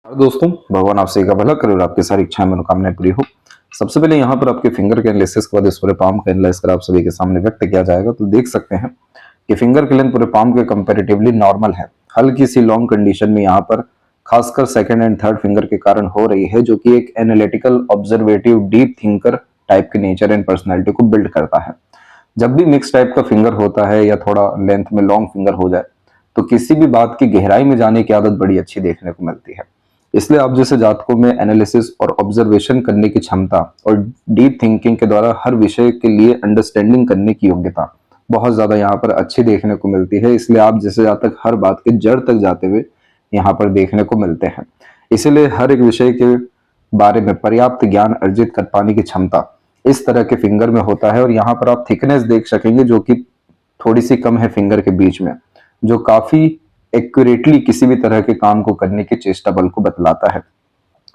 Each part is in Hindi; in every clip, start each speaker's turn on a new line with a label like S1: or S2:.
S1: दोस्तों, भगवान आपसे का भला करे और आपकी सारी इच्छाएं मनोकामनाएं पूरी हो। सबसे पहले यहाँ पर आपके फिंगर के एनालिसिस के बाद इस पूरे पाम का एनालाइज कर आप सभी के सामने व्यक्त किया जाएगा। तो देख सकते हैं कि फिंगर की लेंथ पूरे पाम के कंपैरेटिवली नॉर्मल है। हल्की सी लॉन्ग कंडीशन में यहाँ पर खासकर सेकंड एंड थर्ड फिंगर के कारण हो रही है, जो कि एक एनालिटिकल ऑब्जर्वेटिव डीप थिंकर टाइप के नेचर एंड पर्सनैलिटी को बिल्ड करता है। जब भी मिक्स टाइप का फिंगर होता है या थोड़ा लेंथ में लॉन्ग फिंगर हो जाए तो किसी भी बात की गहराई में जाने की आदत बड़ी अच्छी देखने को मिलती है। इसलिए आप जैसे जातकों में एनालिसिस और ऑब्जर्वेशन करने की क्षमता और डीप थिंकिंग के द्वारा हर विषय के लिए अंडरस्टैंडिंग करने की योग्यता बहुत ज्यादा यहाँ पर अच्छी देखने को मिलती है। इसलिए आप जैसे जातक हर बात के जड़ तक जाते हुए यहाँ पर देखने को मिलते हैं। इसीलिए हर एक विषय के बारे में पर्याप्त ज्ञान अर्जित कर पाने की क्षमता इस तरह के फिंगर में होता है। और यहाँ पर आप थिकनेस देख सकेंगे जो कि थोड़ी सी कम है फिंगर के बीच में, जो काफी एक्यूरेटली किसी भी तरह के काम को करने की चेष्टा बल को बतलाता है।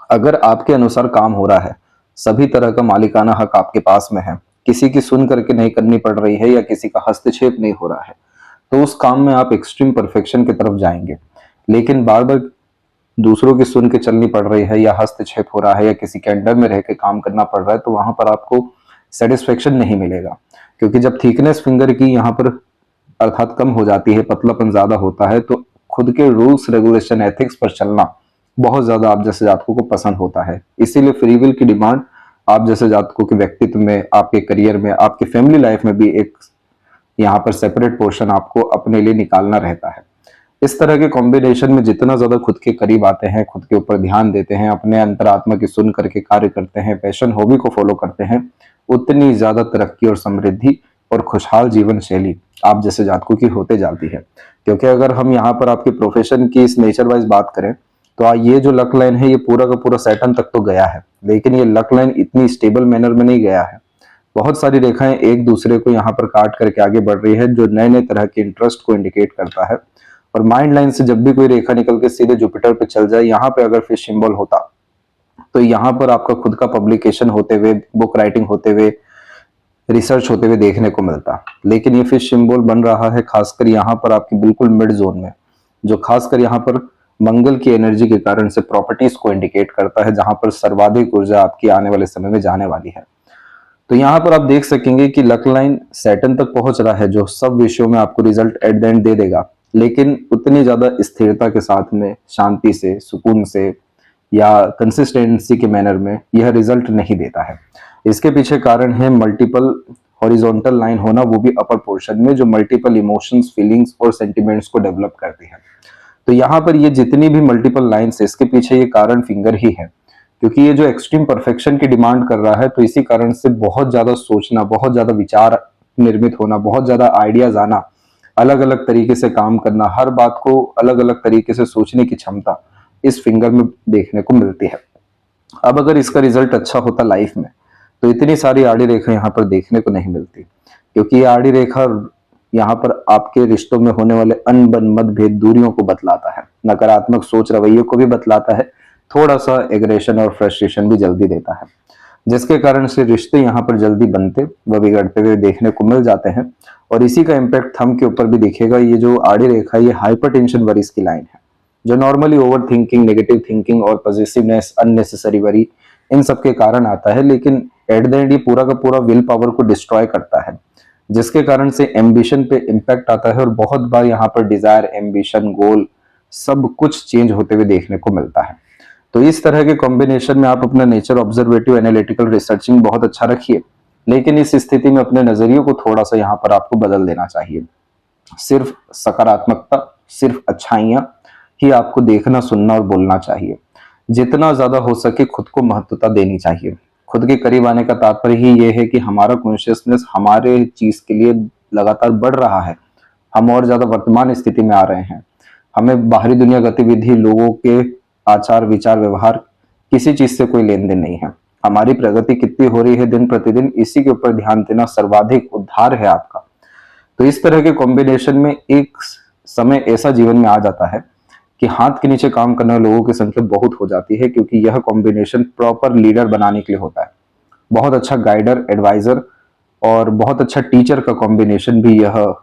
S1: अगर आपके अनुसार काम हो रहा है, सभी तरह का मालिकाना हक आपके पास में है, किसी की सुन करके नहीं करनी पड़ रही है या किसी का हस्तक्षेप नहीं हो रहा है, तो उस काम में आप एक्सट्रीम परफेक्शन की तरफ जाएंगे। लेकिन बार बार दूसरों की सुन के चलनी पड़ रही है या हस्तक्षेप हो रहा है या किसी के अंडर में रह के काम करना पड़ रहा है, तो वहां पर आपको सेटिस्फेक्शन नहीं मिलेगा। क्योंकि जब थिकनेस फिंगर की यहाँ पर अर्थात कम हो जाती है, पतलापन ज्यादा होता है, तो खुद के रूल्स रेगुलेशन एथिक्स पर चलना बहुत ज्यादा आप जैसे जातकों को पसंद होता है। इसीलिए फ्री विल की डिमांड आप जैसे जातकों के व्यक्तित्व में, आपके करियर में, आपके फैमिली लाइफ में भी एक यहाँ पर सेपरेट पोर्शन आपको अपने लिए निकालना रहता है। इस तरह के कॉम्बिनेशन में जितना ज्यादा खुद के करीब आते हैं, खुद के ऊपर ध्यान देते हैं, अपने अंतरात्मा की सुन करके कार्य करते हैं, पैशन हॉबी को फॉलो करते हैं, उतनी ज्यादा तरक्की और समृद्धि और खुशहाल जीवन शैली आप जैसे जातकों की होते जाती है। क्योंकि अगर हम यहाँ पर आपके प्रोफेशन की इस नेचर वाइज बात करें तो ये जो लक लाइन है ये पूरा का पूरा सैटर्न तक तो गया है, लेकिन ये लक लाइन इतनी स्टेबल मैनर में नहीं गया है। बहुत सारी रेखाएं एक दूसरे को यहाँ पर काट करके आगे बढ़ रही है, जो नए नए तरह के इंटरेस्ट को इंडिकेट करता है। और माइंड लाइन से जब भी कोई रेखा निकल के सीधे जुपिटर पे चल जाए, यहाँ पे अगर फिश सिंबल होता तो यहाँ पर आपका खुद का पब्लिकेशन होते हुए, बुक राइटिंग होते हुए, रिसर्च होते हुए देखने को मिलता। लेकिन ये फिश सिंबल बन रहा है खासकर यहाँ पर आपकी बिल्कुल मिड जोन में, जो खासकर यहाँ पर मंगल की एनर्जी के कारण से प्रॉपर्टीज को इंडिकेट करता है, जहां पर सर्वाधिक ऊर्जा आपकी आने वाले समय में जाने वाली है। तो यहाँ पर आप देख सकेंगे कि लक लाइन सैटर्न तक पहुंच रहा है, जो सब विषयों में आपको result at the and they देगा, लेकिन उतनी ज्यादा स्थिरता के साथ में, शांति से, सुकून से या कंसिस्टेंसी के मैनर में यह रिजल्ट नहीं देता है। इसके पीछे कारण है मल्टीपल हॉरिजॉन्टल लाइन होना, वो भी अपर पोर्शन में, जो मल्टीपल इमोशंस, फीलिंग्स और सेंटिमेंट्स को डेवलप करती है। तो यहाँ पर ये जितनी भी मल्टीपल लाइन्स है, इसके पीछे ये कारण फिंगर ही है। क्योंकि ये जो एक्सट्रीम परफेक्शन की डिमांड कर रहा है, तो इसी कारण से बहुत ज्यादा सोचना, बहुत ज्यादा विचार निर्मित होना, बहुत ज्यादा आइडियाज आना, अलग अलग तरीके से काम करना, हर बात को अलग अलग तरीके से सोचने की क्षमता इस फिंगर में देखने को मिलती है। अब अगर इसका रिजल्ट अच्छा होता लाइफ में, तो इतनी सारी आड़ी रेखा यहाँ पर देखने को नहीं मिलती। क्योंकि ये आड़ी रेखा यहाँ पर आपके रिश्तों में होने वाले अनबन, मतभेद, दूरियों को बतलाता है, नकारात्मक सोच रवैये को भी बतलाता है, थोड़ा सा एग्रेशन और फ्रस्ट्रेशन भी जल्दी देता है, जिसके कारण से रिश्ते यहाँ पर जल्दी बनते व बिगड़ते हुए देखने को मिल जाते हैं। और इसी का इम्पैक्ट थंब के ऊपर भी दिखेगा। ये जो आड़ी रेखा, ये हाइपरटेंशन वरीज की लाइन है, जो normally over thinking, negative thinking और पॉजिटिवनेस, अननेसेसरी वरी, इन सब के कारण आता है। लेकिन एट द एंड ये पूरा का पूरा विल पावर को डिस्ट्रॉय करता है, जिसके कारण से एम्बिशन पे इम्पैक्ट आता है। और बहुत बार यहाँ पर डिजायर, एम्बिशन, गोल सब कुछ चेंज होते हुए देखने को मिलता है। तो इस तरह के कॉम्बिनेशन में आप अपना नेचर ऑब्जर्वेटिव, एनालिटिकल, रिसर्चिंग बहुत अच्छा रखिए, लेकिन इस स्थिति में अपने नजरिए को थोड़ा सा यहाँ पर आपको बदल देना चाहिए। सिर्फ सकारात्मकता, सिर्फ अच्छाइयां ही आपको देखना, सुनना और बोलना चाहिए। जितना ज्यादा हो सके खुद को महत्वता देनी चाहिए। खुद के करीब आने का तात्पर्य ही ये है कि हमारा कॉन्शियसनेस हमारे चीज के लिए लगातार बढ़ रहा है, हम और ज्यादा वर्तमान स्थिति में आ रहे हैं। हमें बाहरी दुनिया, गतिविधि, लोगों के आचार, विचार, व्यवहार, किसी चीज से कोई लेन देन नहीं है। हमारी प्रगति कितनी हो रही है दिन प्रतिदिन, इसी के ऊपर ध्यान देना सर्वाधिक उद्धार है आपका। तो इस तरह के कॉम्बिनेशन में एक समय ऐसा जीवन में आ जाता है कि हाथ के नीचे काम करने वाले लोगों की संख्या बहुत हो जाती है, क्योंकि यह कॉम्बिनेशन प्रॉपर लीडर बनाने के लिए होता है। बहुत अच्छा गाइडर, एडवाइजर और बहुत अच्छा टीचर का कॉम्बिनेशन भी यह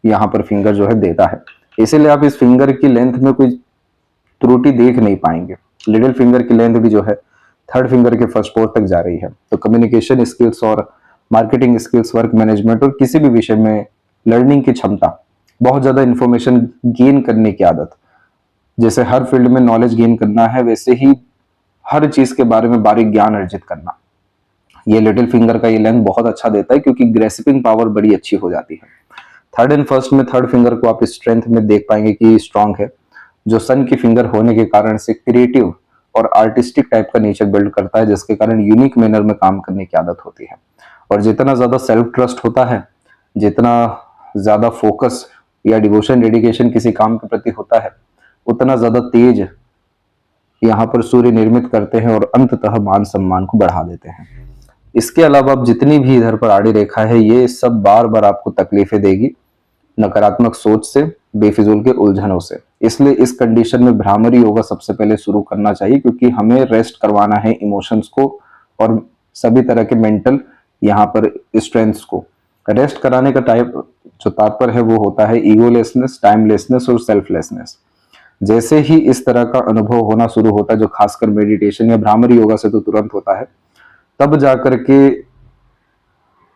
S1: यहाँ पर फिंगर जो है देता है। इसीलिए आप इस फिंगर की लेंथ में कोई त्रुटि देख नहीं पाएंगे। लिटिल फिंगर की लेंथ भी जो है थर्ड फिंगर के फर्स्ट पोर तक जा रही है। तो कम्युनिकेशन स्किल्स और मार्केटिंग स्किल्स, वर्क मैनेजमेंट और किसी भी विषय में लर्निंग की क्षमता, बहुत ज्यादा इंफॉर्मेशन गेन करने की आदत, जैसे हर फील्ड में नॉलेज गेन करना है वैसे ही हर चीज के बारे में बारीक ज्ञान अर्जित करना, ये लिटिल फिंगर का ये लेंथ बहुत अच्छा देता है क्योंकि ग्रेस्पिंग पावर बड़ी अच्छी हो जाती है। थर्ड एंड फर्स्ट में थर्ड फिंगर को आप स्ट्रेंथ में देख पाएंगे कि स्ट्रांग है, जो सन की फिंगर होने के कारण से क्रिएटिव और आर्टिस्टिक टाइप का नेचर बिल्ड करता है, जिसके कारण यूनिक मैनर में काम करने की आदत होती है। और जितना ज्यादा सेल्फ ट्रस्ट होता है, जितना ज्यादा फोकस या डिवोशन डेडिकेशन किसी काम के प्रति होता है, उतना ज्यादा तेज यहाँ पर सूर्य निर्मित करते हैं और अंततः मान सम्मान को बढ़ा देते हैं। इसके अलावा अब जितनी भी इधर पर आड़ी रेखा है, ये सब बार बार आपको तकलीफें देगी, नकारात्मक सोच से, बेफिजूल के उलझनों से। इसलिए इस कंडीशन में भ्रामरी योगा सबसे पहले शुरू करना चाहिए, क्योंकि हमें रेस्ट करवाना है इमोशंस को और सभी तरह के मेंटल यहाँ पर स्ट्रेंथ्स को। रेस्ट कराने का टाइप जो तात्पर्य है वो होता है ईगोलेसनेस, टाइमलेसनेस और सेल्फलेसनेस। जैसे ही इस तरह का अनुभव होना शुरू होता है, जो खासकर मेडिटेशन या भ्रामरी योगा से तो तुरंत होता है, तब जाकर के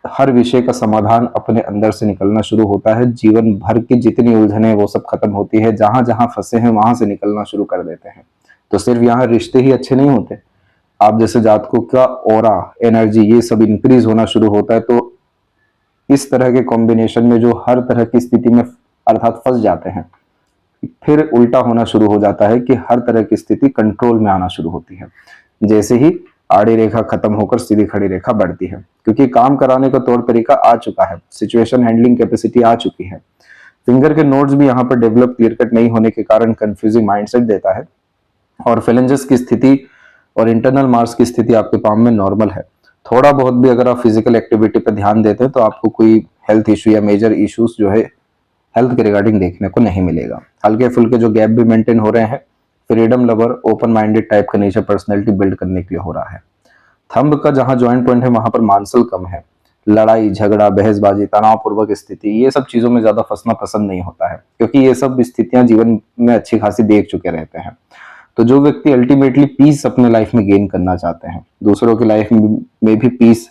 S1: हर विषय का समाधान अपने अंदर से निकलना शुरू होता है। जीवन भर की जितनी उलझने वो सब खत्म होती है, जहां जहां फंसे हैं वहां से निकलना शुरू कर देते हैं। तो सिर्फ यहाँ रिश्ते ही अच्छे नहीं होते, आप जैसे जातकों का ऑरा, एनर्जी, ये सब इंक्रीज होना शुरू होता है। तो इस तरह के कॉम्बिनेशन में जो हर तरह की स्थिति में अर्थात फंस जाते हैं, फिर उल्टा होना शुरू हो जाता है कि हर तरह की स्थिति कंट्रोल में आना शुरू होती है, जैसे ही आड़ी रेखा खत्म होकर सीधी खड़ी रेखा बढ़ती है, क्योंकि काम कराने का तौर तरीका आ चुका है, सिचुएशन हैंडलिंग कैपेसिटी आ चुकी है। फिंगर के नोड्स भी यहाँ पर डेवलप क्लियर कट नहीं होने के कारण कंफ्यूजिंग माइंडसेट देता है, और फेलेंजेस की स्थिति और इंटरनल मार्स की स्थिति आपके पाम में नॉर्मल है। थोड़ा बहुत भी अगर आप फिजिकल एक्टिविटी पर ध्यान देते हैं तो आपको कोई हेल्थ इश्यू या मेजर इश्यूज जो है हेल्थ के रिगार्डिंग देखने को नहीं मिलेगा। हल्के फुल्के जो गैप भी मेंटेन हो रहे हैं, freedom lover, open minded type का नेचर पर्सनैलिटी बिल्ड करने के लिए हो रहा है। थंब का जहां जॉइंट पॉइंट है वहां पर मानसल कम है, लड़ाई झगड़ा, बहसबाजी, तनावपूर्वक स्थिति, ये सब चीजों में ज्यादा फंसना पसंद नहीं होता है, क्योंकि ये सब स्थितियां जीवन में अच्छी खासी देख चुके रहते हैं। तो जो व्यक्ति अल्टीमेटली पीस अपने लाइफ में गेन करना चाहते हैं, दूसरों की लाइफ में भी पीस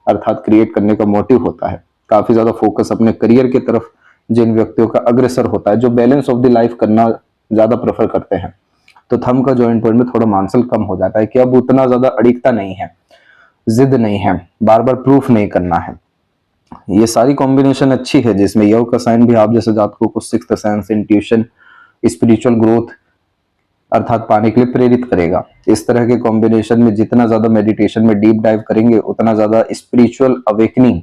S1: अर्थात क्रिएट करने का मोटिव होता है, काफी ज्यादा फोकस अपने करियर की तरफ जिन व्यक्तियों का अग्रसर होता है, जो बैलेंस ऑफ द लाइफ करना ज्यादा प्रेफर करते हैं, तो थंब का जॉइंट पॉइंट में थोड़ा मानसल कम हो जाता है कि अब उतना ज्यादा अड़िगता नहीं है, जिद नहीं है, बार बार प्रूफ नहीं करना है। ये सारी कॉम्बिनेशन अच्छी है, जिसमें योग का साइन भी आप जैसे जातकों को sixth sense, intuition, spiritual growth अर्थात पाने के लिए प्रेरित करेगा। इस तरह के कॉम्बिनेशन में जितना ज्यादा मेडिटेशन में डीप डाइव करेंगे, उतना ज्यादा स्पिरिचुअल अवेकनिंग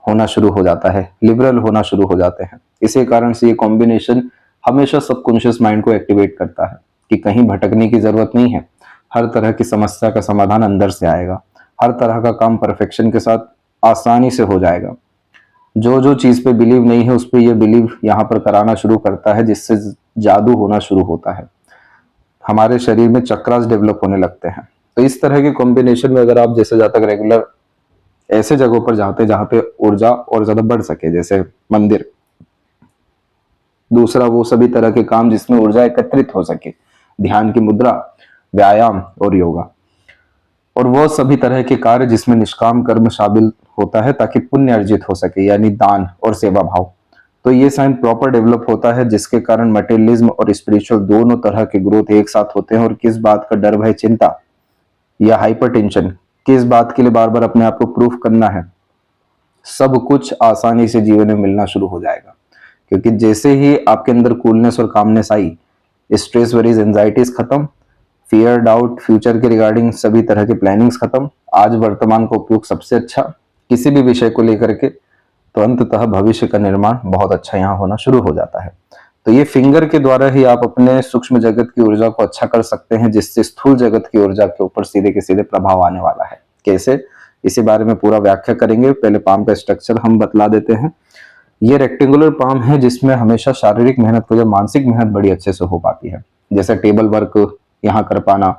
S1: होना शुरू हो जाता है, लिबरल होना शुरू हो जाते हैं। इसी कारण से ये कॉम्बिनेशन हमेशा सबकॉन्शियस माइंड को एक्टिवेट करता है कि कहीं भटकने की जरूरत नहीं है, हर तरह की समस्या का समाधान अंदर से आएगा, हर तरह का काम परफेक्शन के साथ आसानी से हो जाएगा। जो जो चीज पे बिलीव नहीं है उस पर यह बिलीव यहाँ पर कराना शुरू करता है, जिससे जादू होना शुरू होता है, हमारे शरीर में चक्रास डेवलप होने लगते हैं। तो इस तरह के कॉम्बिनेशन में अगर आप जैसे जातक रेगुलर ऐसे जगहों पर जाते हैं जहां पे ऊर्जा और ज्यादा बढ़ सके, जैसे मंदिर, दूसरा वो सभी तरह के काम जिसमें ऊर्जा एकत्रित हो सके, ध्यान की मुद्रा, व्यायाम और योगा, और वो सभी तरह के कार्य जिसमें निष्काम कर्म शामिल होता है ताकि पुण्य अर्जित हो सके, यानी दान और सेवा भाव। तो ये साइन प्रॉपर डेवलप होता है, जिसके कारण मटेरियलिज्म और स्पिरिचुअल दोनों तरह के ग्रोथ एक साथ होते हैं। और किस बात का डर, भय, चिंता या हाइपरटेंशन, किस बात के लिए बार बार अपने आप को प्रूफ करना है, सब कुछ आसानी से जीवन में मिलना शुरू हो जाएगा। क्योंकि जैसे ही आपके अंदर कूलनेस और कामनेस आई, स्ट्रेस, वरीज, एंजाइटीज खत्म, फियर, डाउट, फ्यूचर के रिगार्डिंग सभी तरह के प्लानिंग्स खत्म, आज वर्तमान का उपयोग सबसे अच्छा किसी भी विषय को लेकर के, तो अंततः भविष्य का निर्माण बहुत अच्छा यहाँ होना शुरू हो जाता है। तो ये फिंगर के द्वारा ही आप अपने सूक्ष्म जगत की ऊर्जा को अच्छा कर सकते हैं, जिससे स्थूल जगत की ऊर्जा के ऊपर सीधे के सीधे प्रभाव आने वाला है। कैसे, इसी बारे में पूरा व्याख्या करेंगे। पहले पाम का स्ट्रक्चर हम बतला देते हैं। ये रेक्टेंगुलर पाम है, जिसमें हमेशा शारीरिक मेहनत को, जब मानसिक मेहनत बड़ी अच्छे से हो पाती है, जैसे टेबल वर्क यहाँ कर पाना,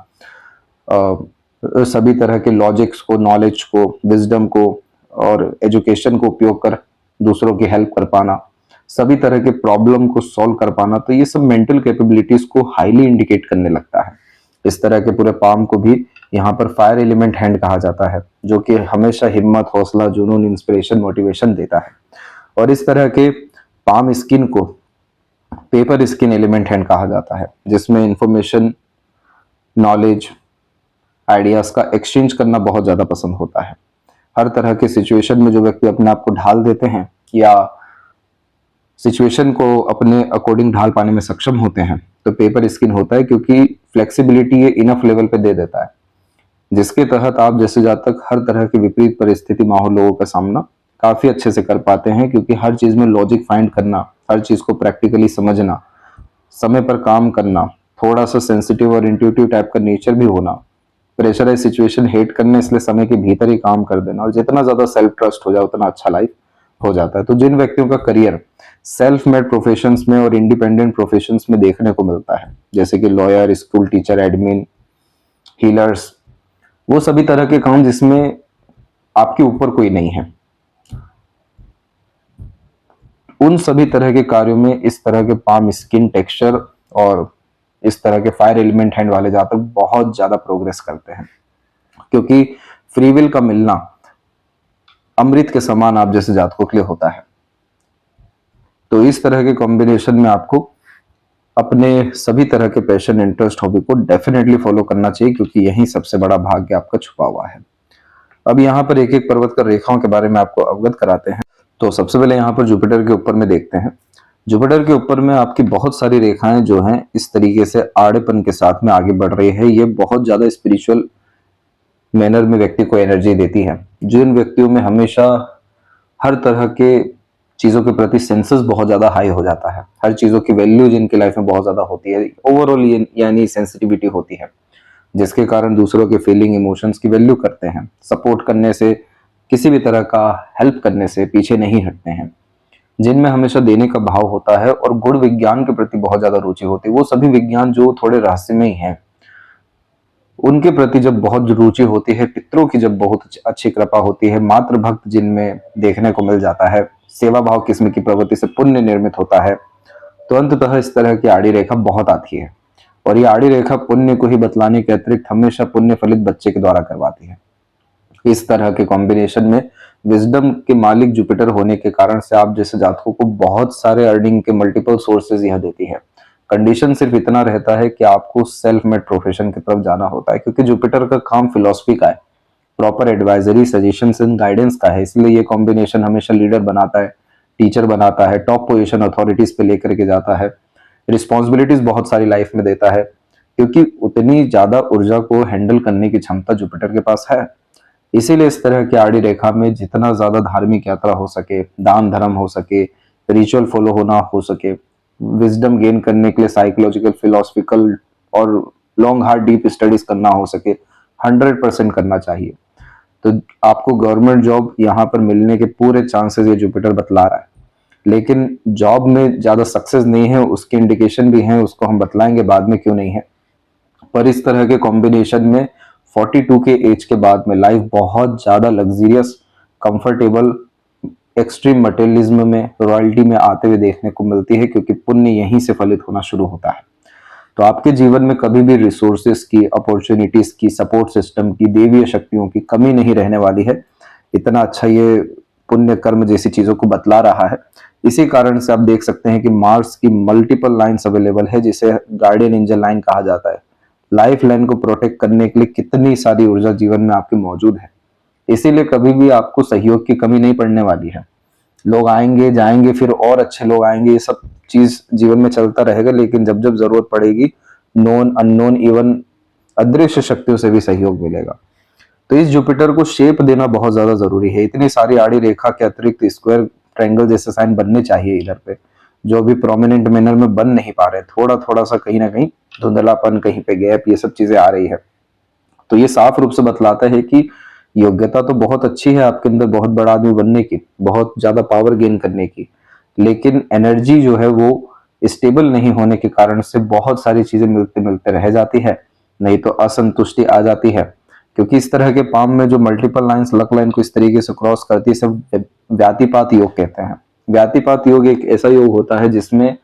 S1: सभी तरह के लॉजिक्स को, नॉलेज को, विजडम को और एजुकेशन को उपयोग कर दूसरों की हेल्प कर पाना, सभी तरह के प्रॉब्लम को सॉल्व कर पाना, तो ये सब मेंटल कैपेबिलिटीज को हाईली इंडिकेट करने लगता है। इस तरह के पूरे पाम को भी यहाँ पर फायर एलिमेंट हैंड कहा जाता है, जो कि हमेशा हिम्मत, हौसला, जुनून, इंस्पिरेशन, मोटिवेशन देता है। और इस तरह के पाम स्किन को पेपर स्किन एलिमेंट हैंड कहा जाता है, जिसमें इंफॉर्मेशन, नॉलेज, आइडियाज का एक्सचेंज करना बहुत ज्यादा पसंद होता है। हर तरह के सिचुएशन में जो व्यक्ति अपने आप को ढाल देते हैं या सिचुएशन को अपने अकॉर्डिंग ढाल पाने में सक्षम होते हैं, तो पेपर स्किन होता है, क्योंकि फ्लेक्सिबिलिटी ये इनफ लेवल पे दे देता है, जिसके तहत आप जैसे जातक हर तरह की विपरीत परिस्थिति, माहौल, लोगों का सामना काफी अच्छे से कर पाते हैं, क्योंकि हर चीज में लॉजिक फाइंड करना, हर चीज को प्रैक्टिकली समझना, समय पर काम करना, थोड़ा सा सेंसिटिव और इंट्यूटिव टाइप का नेचर भी होना, प्रेशराइज सिचुएशन हेट करने, इसलिए समय के भीतर ही काम कर देना, और जितना ज्यादा सेल्फ ट्रस्ट हो जाए उतना अच्छा लाइफ हो जाता है। तो जिन व्यक्तियों का करियर सेल्फ मेड प्रोफेशंस में और इंडिपेंडेंट प्रोफेशंस में देखने को मिलता है, जैसे कि lawyer, school teacher, admin, healers, वो सभी तरह के काम जिसमें आपके ऊपर कोई नहीं है, उन सभी तरह के कार्यों में इस तरह के पाम स्किन टेक्सचर और इस तरह के फायर एलिमेंट हैंड वाले जातक बहुत ज्यादा प्रोग्रेस करते हैं, क्योंकि फ्री विल का मिलना अमृत के समान आप जैसे जातकों के लिए होता है। तो इस तरह के कॉम्बिनेशन में आपको अपने सभी तरह के पैशन, इंटरेस्ट, हॉबी को डेफिनेटली फॉलो करना चाहिए, क्योंकि यही सबसे बड़ा भाग्य आपका छुपा हुआ है। अब यहाँ पर एक एक पर्वत कर रेखाओं के बारे में आपको अवगत कराते हैं। तो सबसे पहले यहाँ पर जुपिटर के ऊपर में देखते हैं। जुपिटर के ऊपर में आपकी बहुत सारी रेखाएं जो हैं इस तरीके से आड़ेपन के साथ में आगे बढ़ रही है। ये बहुत ज्यादा स्पिरिचुअल मैनर में व्यक्ति को एनर्जी देती है। जिन व्यक्तियों में हमेशा हर तरह के चीजों के प्रति सेंसेस बहुत ज्यादा हाई हो जाता है, हर चीजों की वैल्यू जिनकी लाइफ में बहुत ज्यादा होती है, ओवरऑल यानी सेंसिटिविटी होती है, जिसके कारण दूसरों के फीलिंग, इमोशंस की वैल्यू करते हैं, सपोर्ट करने से, किसी भी तरह का हेल्प करने से पीछे नहीं हटते हैं, जिनमें हमेशा देने का भाव होता है और गुण विज्ञान के प्रति बहुत ज्यादा रुचि होती है। वो सभी विज्ञान जो थोड़े रहस्यमय हैं, उनके प्रति जब बहुत रुचि होती है, पितरों की जब बहुत अच्छी कृपा होती है, मातृ भक्त जिनमें देखने को मिल जाता है, सेवा भाव किस्म की प्रवृत्ति से पुण्य निर्मित होता है, तो अंततः इस तरह की आड़ी रेखा बहुत आती है। और ये आड़ी रेखा पुण्य को ही बतलाने के अतिरिक्त हमेशा पुण्य फलित बच्चे के द्वारा करवाती है। इस तरह के कॉम्बिनेशन में विजडम के मालिक जुपिटर होने के कारण से आप जैसे जातकों को बहुत सारे अर्निंग के मल्टीपल सोर्सेज यह देती है। कंडीशन सिर्फ इतना रहता है कि आपको सेल्फ मेड प्रोफेशन की तरफ जाना होता है, क्योंकि जुपिटर का काम फिलॉसफी का है, proper advisory, suggestion and guidance का है। इसलिए ये कॉम्बिनेशन हमेशा लीडर बनाता है, टीचर बनाता है, टॉप पोजीशन अथॉरिटीज पे लेकर के जाता है, रिस्पॉन्सिबिलिटीज बहुत सारी लाइफ में देता है, क्योंकि उतनी ज्यादा ऊर्जा को हैंडल करने की क्षमता जुपिटर के पास है। इसीलिए इस तरह की आड़ी रेखा में जितना ज्यादा धार्मिक यात्रा हो सके, दान धर्म हो सके, रिचुअल फॉलो होना हो सके, विजडम गेन करने के लिए साइकोलॉजिकल, फिलोसफिकल और लॉन्ग हार्ड डीप स्टडीज करना हो सके, 100% करना चाहिए। तो आपको गवर्नमेंट जॉब यहाँ पर मिलने के पूरे चांसेस ये जुपिटर बतला रहा है, लेकिन जॉब में ज्यादा सक्सेस नहीं है, उसके इंडिकेशन भी हैं, उसको हम बतलाएंगे बाद में क्यों नहीं है। पर इस तरह के कॉम्बिनेशन में 42 के एज के बाद में लाइफ बहुत ज्यादा लग्जरियस, कंफर्टेबल, एक्सट्रीम मटेरियलिज्म में, रॉयल्टी में आते हुए देखने को मिलती है, क्योंकि पुण्य यहीं से फलित होना शुरू होता है। तो आपके जीवन में कभी भी रिसोर्सेस की, अपॉर्चुनिटीज की, सपोर्ट सिस्टम की, देवीय शक्तियों की कमी नहीं रहने वाली है। इतना अच्छा ये पुण्य कर्म जैसी चीजों को बतला रहा है। इसी कारण से आप देख सकते हैं कि मार्स की मल्टीपल लाइन्स अवेलेबल है, जिसे गार्डियन एंजल लाइन कहा जाता है। लाइफ लाइन को प्रोटेक्ट करने के लिए कितनी सारी ऊर्जा जीवन में आपकी मौजूद है। इसीलिए कभी भी आपको सहयोग की कमी नहीं पड़ने वाली है। लोग आएंगे जाएंगे, फिर और अच्छे लोग आएंगे, ये सब चीज जीवन में चलता रहेगा, लेकिन जब जब जरूरत पड़ेगी नोन, अननोन, इवन अदृश्य शक्तियों से भी सहयोग मिलेगा। तो इस जुपिटर को शेप देना बहुत ज्यादा जरूरी है। इतनी सारी आड़ी रेखा के अतिरिक्त स्क्वायर, ट्रायंगल जैसे साइन बनने चाहिए इधर पे, जो भी प्रोमिनेंट मैनर में बन नहीं पा रहे, थोड़ा थोड़ा सा कहीं ना कहीं धुंधलापन, कहीं पे गैप, ये सब चीजें आ रही है। तो ये साफ रूप से बतलाता है कि योग्यता तो बहुत अच्छी है आपके अंदर, बहुत बड़ा आदमी बनने की, बहुत ज्यादा पावर गेन करने की, लेकिन एनर्जी जो है वो स्टेबल नहीं होने के कारण से बहुत सारी चीजें मिलते मिलते रह जाती है, नहीं तो असंतुष्टि आ जाती है। क्योंकि इस तरह के पाम में जो मल्टीपल लाइंस लक लाइन को इस तरीके से क्रॉस करती है, सब व्यातिपात योग कहते हैं। व्यातिपात योग एक ऐसा योग होता है जिसमें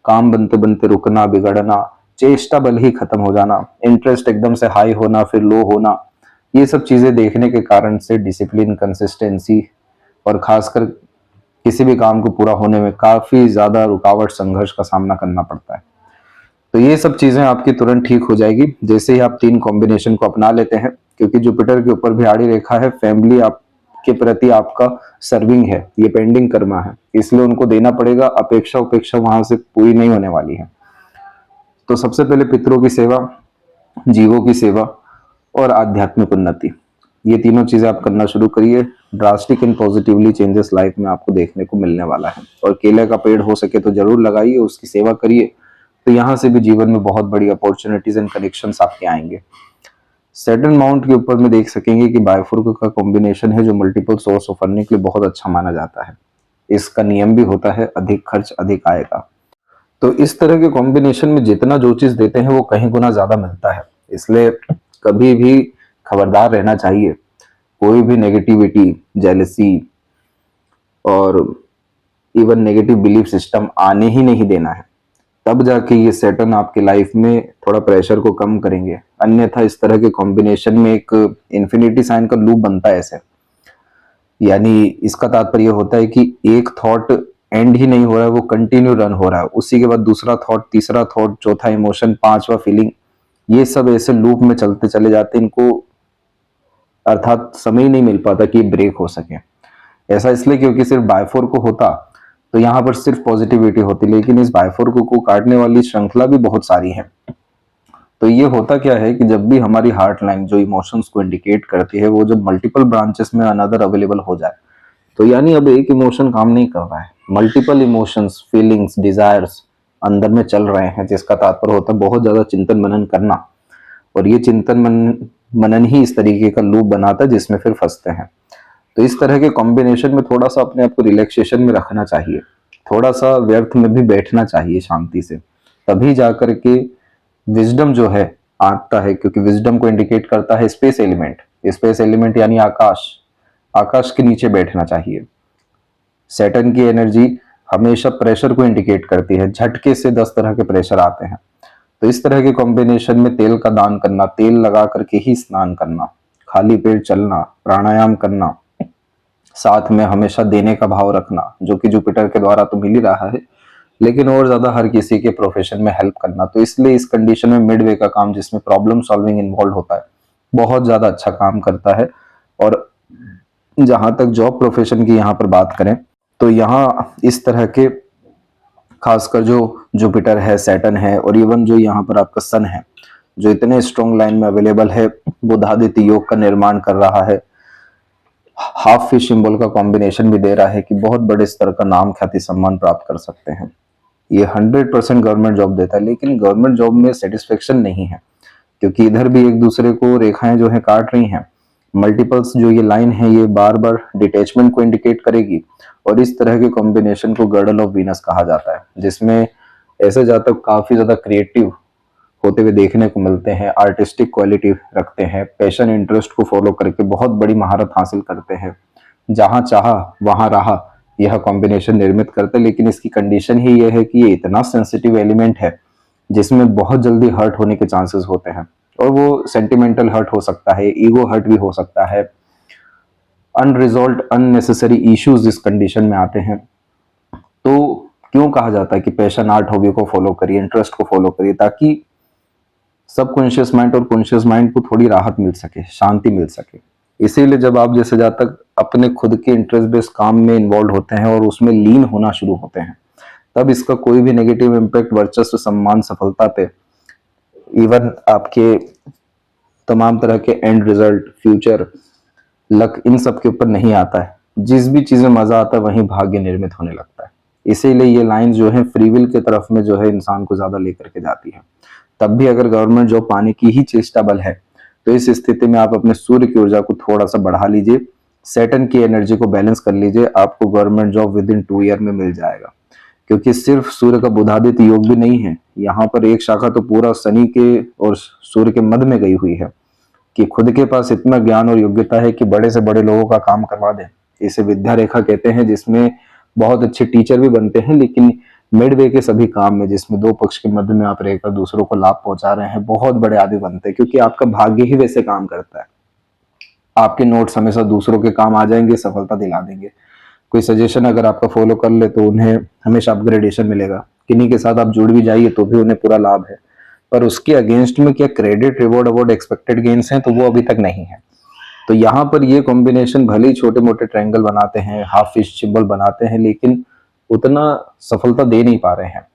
S1: काम बनते बनते रुकना, बिगड़ना, चेष्टा बल ही खत्म हो जाना, इंटरेस्ट एकदम से हाई होना फिर लो होना, ये सब चीजें देखने के कारण से डिसिप्लिन, कंसिस्टेंसी और खासकर किसी भी काम को पूरा होने में काफी ज्यादा रुकावट, संघर्ष का सामना करना पड़ता है। तो ये सब चीजें आपकी तुरंत ठीक हो जाएगी जैसे ही आप 3 कॉम्बिनेशन को अपना लेते हैं, क्योंकि जुपिटर के ऊपर भी आड़ी रेखा है, फैमिली आपके प्रति आपका सर्विंग है, ये पेंडिंग कर्मा है, इसलिए उनको देना पड़ेगा, अपेक्षा उपेक्षा वहां से पूरी नहीं होने वाली है। तो सबसे पहले पितरों की सेवा, जीवों की सेवा और आध्यात्मिक उन्नति, ये तीनों चीजें आप करना शुरू करिए। Drastic and positively changes life में आपको देखने को मिलने वाला है। और केले का पेड़ हो सके तो जरूर लगाइए, उसकी सेवा करिए, तो यहाँ से भी जीवन में बहुत बड़ी अपॉर्चुनिटीज एंड कनेक्शंस आपके आएंगे। सैटर्न माउंट के ऊपर में देख सकेंगे कि बायफुर्क का कॉम्बिनेशन है जो मल्टीपल सोर्स ऑफ अर्निंग के लिए बहुत अच्छा माना जाता है। इसका नियम भी होता है अधिक खर्च अधिक आय का। तो इस तरह के कॉम्बिनेशन में जितना जो चीज देते हैं वो कहीं गुना ज्यादा मिलता है, इसलिए कभी भी खबरदार रहना चाहिए। कोई भी नेगेटिविटी, जेलसी और इवन नेगेटिव बिलीफ सिस्टम आने ही नहीं देना है, तब जाके ये सैटर्न आपकी लाइफ में थोड़ा प्रेशर को कम करेंगे। अन्यथा इस तरह के कॉम्बिनेशन में एक इन्फिनिटी साइन का लूप बनता है ऐसे, यानी इसका तात्पर्य होता है कि एक थॉट एंड ही नहीं हो रहा है, वो कंटिन्यू रन हो रहा है, उसी के बाद दूसरा थॉट, तीसरा थॉट, चौथा इमोशन, पांचवा फीलिंग, ये सब ऐसे लूप में चलते चले जाते हैं। इनको अर्थात समय ही नहीं मिल पाता कि ब्रेक हो सके। ऐसा इसलिए क्योंकि सिर्फ बायफोर को होता तो यहाँ पर सिर्फ पॉजिटिविटी होती, लेकिन इस बायफोर को काटने वाली श्रृंखला भी बहुत सारी है। तो ये होता क्या है कि जब भी हमारी हार्ट लाइन जो इमोशंस को इंडिकेट करती है वो जब मल्टीपल ब्रांचेस में अनदर अवेलेबल हो जाए, तो यानी अब एक इमोशन काम नहीं कर रहा है, मल्टीपल इमोशंस, फीलिंग्स, डिजायर्स अंदर में चल रहे हैं, जिसका तात्पर्य होता है बहुत ज्यादा चिंतन मनन करना। और ये चिंतन मनन ही इस तरीके का लूप बनाता है जिसमें फिर फंसते हैं। तो इस तरह के कॉम्बिनेशन में थोड़ा सा अपने आप को रिलैक्सेशन में रखना चाहिए, थोड़ा सा व्यर्थ में भी बैठना चाहिए शांति से, तभी जाकर के विजडम जो है आता है, क्योंकि विजडम को इंडिकेट करता है स्पेस एलिमेंट। स्पेस एलिमेंट यानी आकाश, आकाश के नीचे बैठना चाहिए। सैटर्न की एनर्जी हमेशा प्रेशर को इंडिकेट करती है, झटके से 10 तरह के प्रेशर आते हैं। तो इस तरह के कॉम्बिनेशन में तेल का दान करना, तेल लगा करके ही स्नान करना, खाली पेट चलना, प्राणायाम करना, साथ में हमेशा देने का भाव रखना, जो कि जुपिटर के द्वारा तो मिल ही रहा है, लेकिन और ज्यादा हर किसी के प्रोफेशन में हेल्प करना। तो इसलिए इस कंडीशन में मिडवे का काम, जिसमें प्रॉब्लम सॉल्विंग इन्वॉल्व होता है, बहुत ज्यादा अच्छा काम करता है। और जहां तक जॉब प्रोफेशन की यहाँ पर बात करें तो यहाँ इस तरह के खासकर जो जुपिटर है, सैटर्न है और इवन जो यहाँ पर आपका सन है, जो इतने स्ट्रॉन्ग लाइन में अवेलेबल है, बुधादित्य योग का निर्माण कर रहा है, हाफ फिश सिंबल का कॉम्बिनेशन भी दे रहा है कि बहुत बड़े स्तर का नाम, ख्याति, सम्मान प्राप्त कर सकते हैं। ये 100% गवर्नमेंट जॉब देता है, लेकिन गवर्नमेंट जॉब में सेटिस्फेक्शन नहीं है, क्योंकि इधर भी एक दूसरे को रेखाएं जो है काट रही हैं। मल्टीपल्स जो ये लाइन है ये बार बार डिटैचमेंट को इंडिकेट करेगी, और इस तरह के कॉम्बिनेशन को गर्डल ऑफ वीनस कहा जाता है, जिसमें ऐसे जातक काफी ज्यादा क्रिएटिव होते हुए देखने को मिलते हैं, आर्टिस्टिक क्वालिटी रखते हैं, पैशन इंटरेस्ट को फॉलो करके बहुत बड़ी महारत हासिल करते हैं, जहां चाहा वहां रहा, यह कॉम्बिनेशन निर्मित करते हैं। लेकिन इसकी कंडीशन ही यह है कि ये इतना सेंसिटिव एलिमेंट है जिसमें बहुत जल्दी हर्ट होने के चांसेस होते हैं, और वो सेंटिमेंटल हर्ट हो सकता है, ईगो हर्ट भी हो सकता है, अनरिजॉल्व्ड अननेसेसरी इश्यूज इस कंडीशन में आते हैं। तो क्यों कहा जाता है कि पैशन आर्ट हॉबी को फॉलो करिए, इंटरेस्ट को फॉलो करिए, ताकि सबकॉन्शियस माइंड और कॉन्शियस माइंड को थोड़ी राहत मिल सके, शांति मिल सके। इसीलिए जब आप जैसे जातक अपने खुद के इंटरेस्ट बेस्ड काम में इन्वॉल्व होते हैं और उसमें लीन होना शुरू होते हैं, तब इसका कोई भी नेगेटिव इम्पैक्ट वर्चस्व, सम्मान, सफलता पे, इवन आपके तमाम तरह के एंड रिजल्ट, फ्यूचर, लक, इन सब के ऊपर नहीं आता है। जिस भी चीज में मजा आता है वहीं भाग्य निर्मित होने लगता है। इसीलिए ये लाइन जो है फ्री विल की तरफ में जो है इंसान को ज्यादा लेकर के जाती है। तब भी अगर गवर्नमेंट जॉब पाने की ही चेष्टा बल है तो इस स्थिति में आप अपने सूर्य की ऊर्जा को थोड़ा सा बढ़ा लीजिए, सैटर्न की एनर्जी को बैलेंस कर लीजिए, आपको government job with in 2 year में मिल जाएगा। क्योंकि सिर्फ सूर्य का बुधादित्य योग भी नहीं है, यहाँ पर एक शाखा तो पूरा शनि के और सूर्य के मध्य में गई हुई है कि खुद के पास इतना ज्ञान और योग्यता है कि बड़े से बड़े लोगों का काम करवा दे। इसे विद्या रेखा कहते हैं, जिसमें बहुत अच्छे टीचर भी बनते हैं, लेकिन मिडवे के सभी काम में जिसमें दो पक्ष के मध्य में आप रहकर दूसरों को लाभ पहुंचा रहे हैं, बहुत बड़े आदमी बनते हैं, क्योंकि आपका भाग्य ही वैसे काम करता है। आपके नोट्स हमेशा दूसरों के काम आ जाएंगे, सफलता दिला देंगे। कोई सजेशन अगर आपका फॉलो कर ले तो उन्हें हमेशा अपग्रेडेशन मिलेगा, किन्हीं के साथ आप जुड़ भी जाइए तो भी उन्हें पूरा लाभ है, पर उसके अगेंस्ट में क्या credit, reward, award, expected gains हैं, तो वो अभी तक नहीं है। तो यहाँ पर ये कॉम्बिनेशन भले ही छोटे मोटे ट्रायंगल बनाते हैं, हाफ फिश सिंबल बनाते हैं, लेकिन उतना सफलता दे नहीं पा रहे हैं,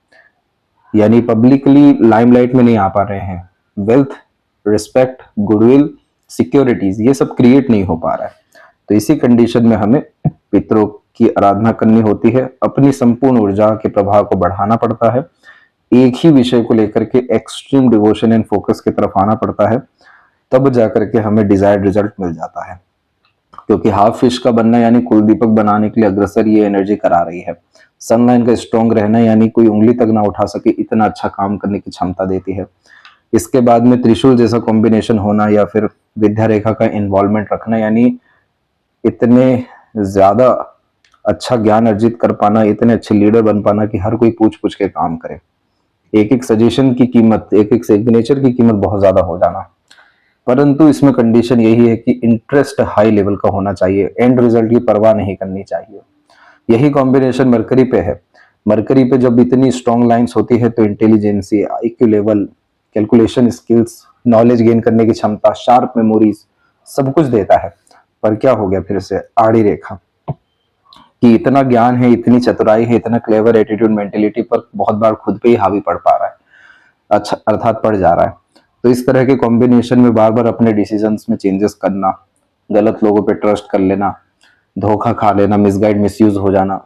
S1: यानी पब्लिकली लाइमलाइट में नहीं आ पा रहे हैं। वेल्थ, रिस्पेक्ट, गुडविल, सिक्योरिटीज, ये सब क्रिएट नहीं हो पा रहा है। तो इसी कंडीशन में हमें पितरों की आराधना करनी होती है, अपनी संपूर्ण ऊर्जा के प्रभाव को बढ़ाना पड़ता है, एक ही विषय को लेकर के एक्सट्रीम डिवोशन एंड फोकस की तरफ आना पड़ता है, तब जाकर के हमें डिजायर्ड रिजल्ट मिल जाता है। क्योंकि हाफ फिश का बनना यानी कुलदीपक बनाने के लिए अग्रसर ये एनर्जी करा रही है। सनलाइन का स्ट्रॉन्ग रहना यानी कोई उंगली तक ना उठा सके, इतना अच्छा काम करने की क्षमता देती है। इसके बाद में त्रिशूल जैसा कॉम्बिनेशन होना या फिर विद्या रेखा का इन्वॉल्वमेंट रखना, यानी इतने ज्यादा अच्छा ज्ञान अर्जित कर पाना, इतने अच्छे लीडर बन पाना कि हर कोई पूछ पूछ के काम करे। एक एक सजेशन की कीमत, एक एक सिग्नेचर की कीमत बहुत ज्यादा हो जाना। परंतु इसमें कंडीशन यही है कि इंटरेस्ट हाई लेवल का होना चाहिए, एंड रिजल्ट की परवाह नहीं करनी चाहिए। यही कॉम्बिनेशन मरकरी पे है। मरकरी पे जब इतनी स्ट्रॉन्ग लाइंस होती है तो intelligence, IQ level, calculation skills, knowledge gain करने की क्षमता, शार्प मेमोरीज, सब कुछ देता है। पर क्या हो गया फिर से आड़ी रेखा कि इतना ज्ञान है, इतनी चतुराई है, इतना क्लेवर एटीट्यूड, मेंटेलिटी पर बहुत बार खुद पे ही हावी पड़ पा रहा है, अच्छा अर्थात पड़ जा रहा है। तो इस तरह के कॉम्बिनेशन में बार बार अपने डिसीजंस में चेंजेस करना, गलत लोगों पे ट्रस्ट कर लेना, धोखा खा लेना, मिसगाइड, मिसयूज हो जाना,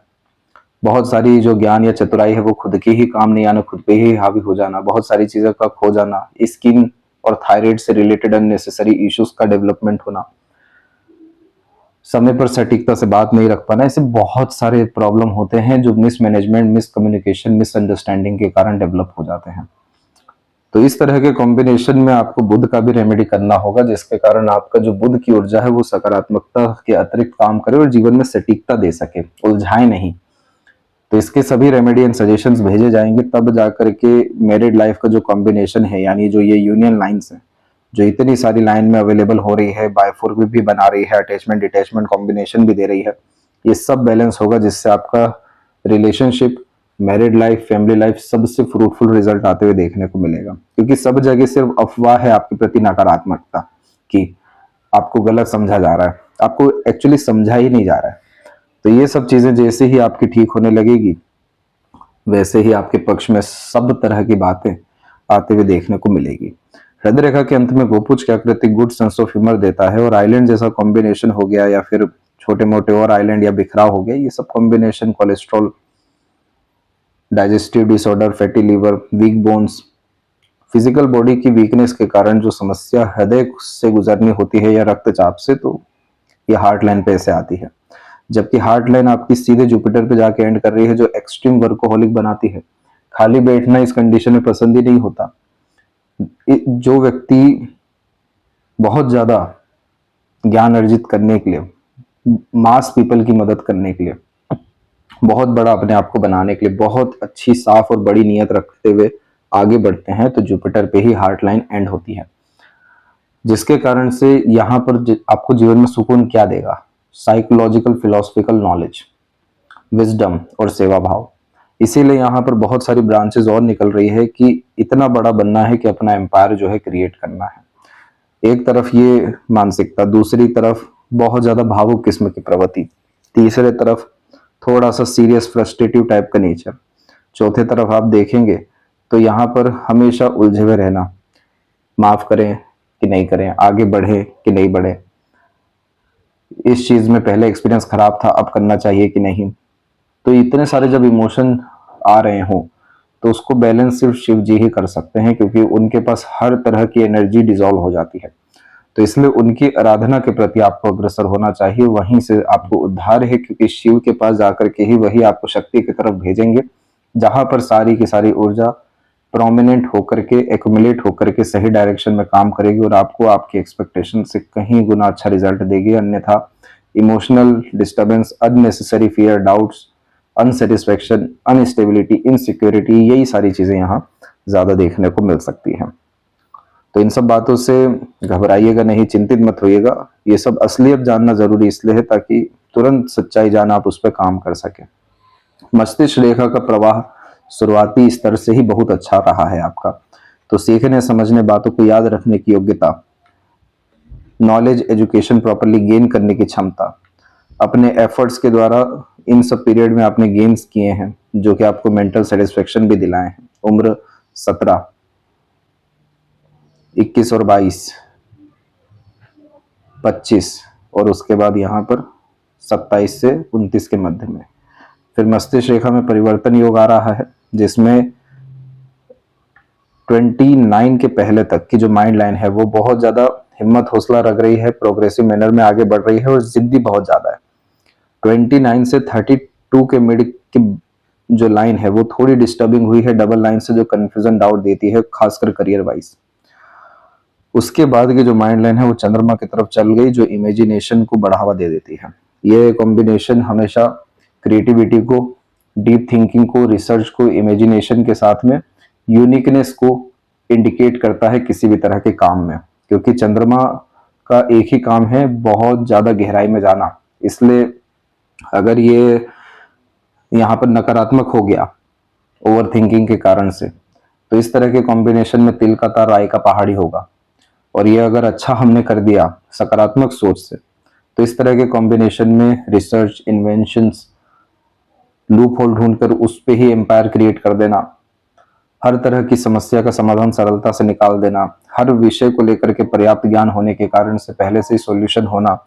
S1: बहुत सारी जो ज्ञान या चतुराई है वो खुद की ही काम नहीं आना, खुद पे ही हावी हो जाना, बहुत सारी चीजों का खो जाना, स्किन और थायराइड से रिलेटेड अननेसेसरी इश्यूज का डेवलपमेंट होना, समय पर सटीकता से बात नहीं रख पाना, ऐसे बहुत सारे प्रॉब्लम होते हैं जो मिसमैनेजमेंट, मिसकम्युनिकेशन, मिसअंडरस्टैंडिंग के कारण डेवलप हो जाते हैं। तो इस तरह के कॉम्बिनेशन में आपको बुध का भी रेमेडी करना होगा, जिसके कारण आपका जो बुध की ऊर्जा है वो सकारात्मकता के अतिरिक्त काम करे और जीवन में सटीकता दे सके, उलझाए नहीं। तो इसके सभी रेमेडी एंड सजेशंस भेजे जाएंगे, तब जाकर के मैरिड लाइफ का जो कॉम्बिनेशन है, यानी जो ये यूनियन लाइन्स है, जो इतनी सारी लाइन में अवेलेबल हो रही है, बायफोर भी बना रही है, अटैचमेंट डिटैचमेंट कॉम्बिनेशन भी दे रही है, ये सब बैलेंस होगा, जिससे आपका relationship, married life, family life सबसे फ्रूटफुल रिजल्ट आते हुए देखने को मिलेगा। क्योंकि सब जगह सिर्फ अफवाह है आपके प्रति नकारात्मकता कि आपको गलत समझा जा रहा है, आपको एक्चुअली समझा ही नहीं जा रहा है। तो ये सब चीजें जैसे ही आपकी ठीक होने लगेगी, वैसे ही आपके पक्ष में सब तरह की बातें आते हुए देखने को मिलेगी। हृदय रेखा के अंत में गोपुज की आकृति गुड सेंस ऑफ ह्यूमर देता है, और आइलैंड जैसा कॉम्बिनेशन हो गया या फिर छोटे मोटे और आइलैंड या बिखराव हो गया, ये सब combination cholesterol, digestive disorder, fatty liver, weak bones, physical body की वीकनेस के कारण जो समस्या हृदय से गुजरनी होती है या रक्तचाप से, तो ये हार्ट लाइन पे ऐसे आती है। जबकि हार्ट लाइन आपकी सीधे जुपिटर पे जाके एंड कर रही है, जो एक्सट्रीम वर्कोहॉलिक बनाती है। खाली बैठना इस कंडीशन में पसंद ही नहीं होता। जो व्यक्ति बहुत ज्यादा ज्ञान अर्जित करने के लिए, मास पीपल की मदद करने के लिए, बहुत बड़ा अपने आप को बनाने के लिए बहुत अच्छी साफ और बड़ी नीयत रखते हुए आगे बढ़ते हैं, तो जुपिटर पे ही हार्ट लाइन एंड होती है, जिसके कारण से यहाँ पर आपको जीवन में सुकून क्या देगा? साइकोलॉजिकल, फिलोसफिकल नॉलेज, विजडम और सेवा भाव। इसीलिए यहाँ पर बहुत सारी ब्रांचेस और निकल रही है कि इतना बड़ा बनना है कि अपना एम्पायर जो है क्रिएट करना है। एक तरफ ये मानसिकता, दूसरी तरफ बहुत ज्यादा भावुक किस्म की प्रवृत्ति, तीसरे तरफ थोड़ा सा सीरियस फ्रस्ट्रेटिव टाइप का नेचर, चौथे तरफ आप देखेंगे तो यहाँ पर हमेशा उलझे हुए रहना, माफ करें कि नहीं करें, आगे बढ़े कि नहीं बढ़े, इस चीज में पहले एक्सपीरियंस खराब था, अब करना चाहिए कि नहीं। तो इतने सारे जब इमोशन आ रहे हो तो उसको बैलेंस सिर्फ शिव जी ही कर सकते हैं, क्योंकि उनके पास हर तरह की एनर्जी डिसॉल्व हो जाती है। तो इसलिए उनकी आराधना के प्रति आपको अग्रसर होना चाहिए, वहीं से आपको उद्धार है, क्योंकि शिव के पास जाकर के ही वही आपको शक्ति की तरफ भेजेंगे, जहां पर सारी की सारी ऊर्जा प्रोमिनेंट होकर के, एक्यूमुलेट होकर के सही डायरेक्शन में काम करेगी और आपको आपकी एक्सपेक्टेशन से कहीं गुना अच्छा रिजल्ट देगी। अन्यथा emotional disturbance, unnecessary fear, doubts, unsatisfaction, instability, insecurity, यही सारी चीज़ें यहाँ ज़्यादा देखने को मिल सकती हैं। तो इन सब बातों से घबराइएगा नहीं, चिंतित मत होइएगा। ये सब असलियत जानना जरूरी इसलिए है ताकि तुरंत सच्चाई जान आप उस पर काम कर सकें। मस्तिष्क रेखा का प्रवाह शुरुआती स्तर से ही बहुत अच्छा रहा है आपका, तो सीखने, समझने, बातों को याद रखने की योग्यता, नॉलेज, एजुकेशन प्रॉपरली गेन करने की क्षमता, अपने एफर्ट्स के द्वारा इन सब पीरियड में आपने गेन्स किए हैं जो कि आपको मेंटल सेटिस्फेक्शन भी दिलाए हैं। उम्र 17, 21 और 22, 25 और उसके बाद यहाँ पर 27 से 29 के मध्य में फिर मस्तिष्क रेखा में परिवर्तन योग आ रहा है, जिसमें 29 के पहले तक की जो माइंड लाइन है वो बहुत ज्यादा हिम्मत हौसला रख रही है, प्रोग्रेसिव मैनर में आगे बढ़ रही है और जिद्दी बहुत ज्यादा है। 29 से 32 के मिड की जो लाइन है वो थोड़ी डिस्टर्बिंग हुई है, डबल लाइन से जो कंफ्यूजन, डाउट देती है, खासकर करियर वाइज। उसके बाद की जो माइंड लाइन है वो चंद्रमा की तरफ चल गई, जो इमेजिनेशन को बढ़ावा दे देती है। ये कॉम्बिनेशन हमेशा क्रिएटिविटी को, डीप थिंकिंग को, रिसर्च को, इमेजिनेशन के साथ में यूनिकनेस को इंडिकेट करता है किसी भी तरह के काम में, क्योंकि चंद्रमा का एक ही काम है बहुत ज्यादा गहराई में जाना। इसलिए अगर ये यहाँ पर नकारात्मक हो गया ओवर थिंकिंग के कारण से, तो इस तरह के कॉम्बिनेशन में तिल का तार राय का पहाड़ी होगा। और ये अगर अच्छा हमने कर दिया सकारात्मक सोच से, तो इस तरह के कॉम्बिनेशन में रिसर्च, इन्वेंशंस, लूप होल ढूंढकर उस पे ही एम्पायर क्रिएट कर देना, हर तरह की समस्या का समाधान सरलता से निकाल देना, हर विषय को लेकर के पर्याप्त ज्ञान होने के कारण से पहले से ही सॉल्यूशन होना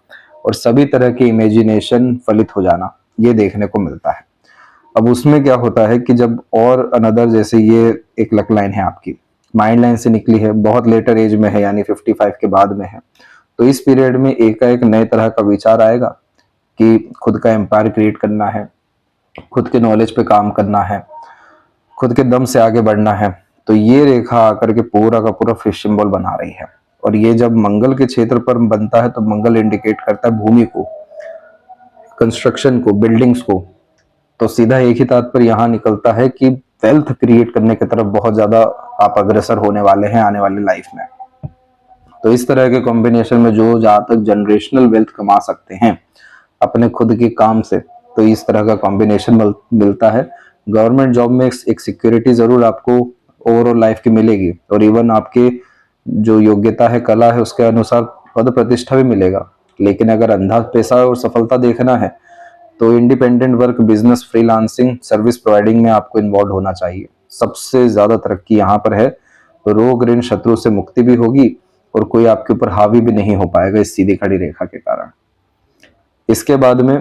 S1: और सभी तरह की इमेजिनेशन फलित हो जाना, ये देखने को मिलता है। अब उसमें क्या होता है कि जब और अनदर, जैसे ये एक लक लाइन है आपकी, माइंड लाइन से निकली है, बहुत लेटर एज में है, यानी 55 के बाद में है, तो इस पीरियड में एक नए तरह का विचार आएगा कि खुद का एम्पायर क्रिएट करना है, खुद के नॉलेज पे काम करना है, खुद के दम से आगे बढ़ना है। तो ये रेखा आकर के पूरा का पूरा फिश सिंबल बना रही है। और ये जब मंगल के क्षेत्र पर बनता है तो मंगल इंडिकेट करता है भूमि को, कंस्ट्रक्शन को, बिल्डिंग्स को। तो सीधा एक ही तात्पर्य यहाँ निकलता है कि वेल्थ क्रिएट करने की तरफ बहुत ज्यादा आप अग्रसर होने वाले हैं आने वाली लाइफ में। तो इस तरह के कॉम्बिनेशन में जो जहां तक जनरेशनल वेल्थ कमा सकते हैं अपने खुद के काम से, तो इस तरह का कॉम्बिनेशन मिलता है। गवर्नमेंट जॉब में एक सिक्योरिटी जरूर आपको ओवरऑल लाइफ की मिलेगी, और इवन आपके जो योग्यता है, कला है, उसके अनुसार पद प्रतिष्ठा भी मिलेगा। लेकिन अगर अंधा पैसा और सफलता देखना है तो independent work, business, freelancing, service providing में आपको इन्वॉल्व होना चाहिए। सबसे ज्यादा तरक्की यहाँ पर है। तो रोग, ऋण, शत्रु से मुक्ति भी होगी और कोई आपके ऊपर हावी भी नहीं हो पाएगा इस सीधी खड़ी रेखा के कारण। इसके बाद में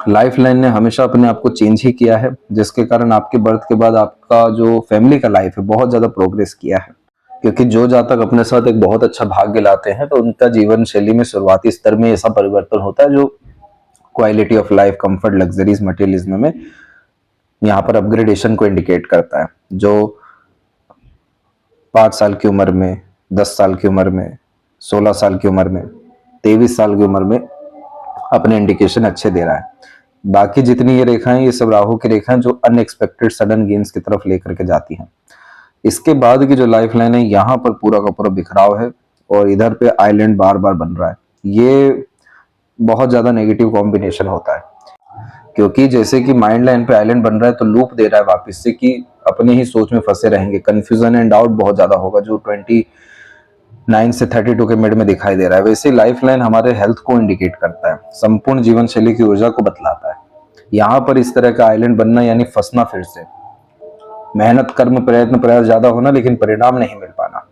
S1: लाइफ लाइन ने हमेशा अपने आप को चेंज ही किया है, जिसके कारण आपके बर्थ के बाद आपका जो फैमिली का लाइफ है बहुत ज्यादा प्रोग्रेस किया है। क्योंकि जो जातक अपने साथ एक बहुत अच्छा भाग्य लाते हैं तो उनका जीवन शैली में शुरुआती स्तर में ऐसा परिवर्तन होता है जो quality of life, comfort, luxuries, materialism में यहाँ पर अपग्रेडेशन को इंडिकेट करता है। जो 5 साल की उम्र में, 10 साल की उम्र में, 16 साल की उम्र में, 23 साल की उम्र में अपने इंडिकेशन अच्छे दे रहा है। बाकी जितनी ये रेखाएं, ये सब राहु की रेखाएं जो अनएक्सपेक्टेड सडन गेन्स की तरफ लेकर के जाती हैं। इसके बाद की जो लाइफ लाइन है, यहाँ पर पूरा का पूरा बिखराव है और इधर पे आइलैंड बार बार बन रहा है। ये बहुत ज्यादा नेगेटिव कॉम्बिनेशन होता है, क्योंकि जैसे कि माइंड लाइन पे आइलैंड बन रहा है तो लूप दे रहा है वापस से कि अपने ही सोच में फंसे रहेंगे, कंफ्यूजन एंड डाउट बहुत ज्यादा होगा, जो 29 से 32 के मिड में दिखाई दे रहा है। वैसे लाइफ लाइन हमारे हेल्थ को इंडिकेट करता है, संपूर्ण जीवन शैली की ऊर्जा को बतलाता है। यहाँ पर इस तरह का आइलैंड बनना यानी फंसना, फिर से मेहनत, कर्म, प्रयत्न, प्रयास ज्यादा होना लेकिन परिणाम नहीं मिल पाना,